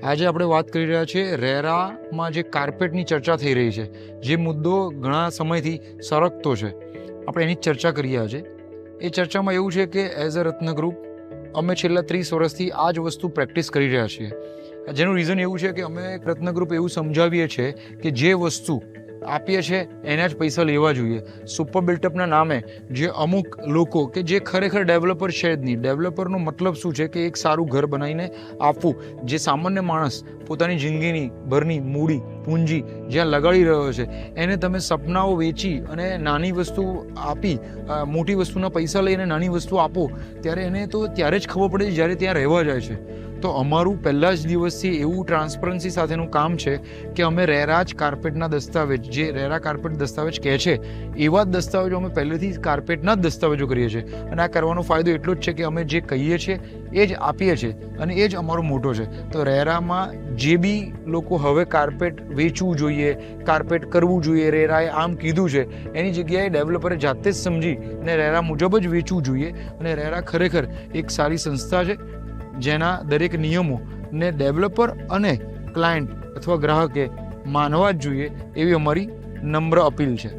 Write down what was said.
આજે આપણે વાત કરી રહ્યા છીએ રેરામાં જે કાર્પેટની ચર્ચા થઈ રહી છે, જે મુદ્દો ઘણા સમયથી સરકતો છે, આપણે એની ચર્ચા કરીએ આજે. એ ચર્ચામાં એવું છે કે એઝ અ રત્ન ગ્રુપ અમે છેલ્લા 30 વર્ષથી આ જ વસ્તુ પ્રેક્ટિસ કરી રહ્યા છીએ. જેનું રીઝન એવું છે કે અમે રત્ન ગ્રુપ એવું સમજાવીએ છીએ કે જે વસ્તુ આપીએ છીએ એના જ પૈસા લેવા જોઈએ. સુપર બિલ્ટઅપના નામે જે અમુક લોકો કે જે ખરેખર ડેવલપર છે જ નહીં. ડેવલપરનો મતલબ શું છે કે એક સારું ઘર બનાવીને આપવું, જે સામાન્ય માણસ પોતાની જિંદગીની ભરની મૂડી પૂંજી જ્યાં લગાડી રહ્યો છે એને તમે સપનાઓ વેચી અને નાની વસ્તુ આપી, મોટી વસ્તુના પૈસા લઈને નાની વસ્તુ આપો, ત્યારે એને તો ત્યારે જ ખબર પડે જ્યારે ત્યાં રહેવા જાય છે. તો અમારું પહેલા જ દિવસથી એવું ટ્રાન્સપરન્સી સાથેનું કામ છે કે અમે રેરા જ કાર્પેટના દસ્તાવેજ, જે રેરા કાર્પેટ દસ્તાવેજ કહે છે એવા જ દસ્તાવેજો અમે પહેલેથી કાર્પેટના જ દસ્તાવેજો કરીએ છીએ. અને આ કરવાનો ફાયદો એટલો જ છે કે અમે જે કહીએ છીએ એ જ આપીએ છીએ અને એ જ અમારો મોટો છે. તો રેરામાં જે બી લોકો હવે કાર્પેટ વેચવું જોઈએ, કાર્પેટ કરવું જોઈએ, રેરાએ આમ કીધું છે, એની જગ્યાએ ડેવલપરે જાતે જ સમજી અને રેરા મુજબ જ વેચવું જોઈએ. અને રેરા ખરેખર એક સારી સંસ્થા છે જેના દરેક નિયમોને ડેવલપર અને ક્લાયન્ટ અથવા ગ્રાહકે માનવા જ જોઈએ, એવી અમારી નમ્ર અપીલ છે.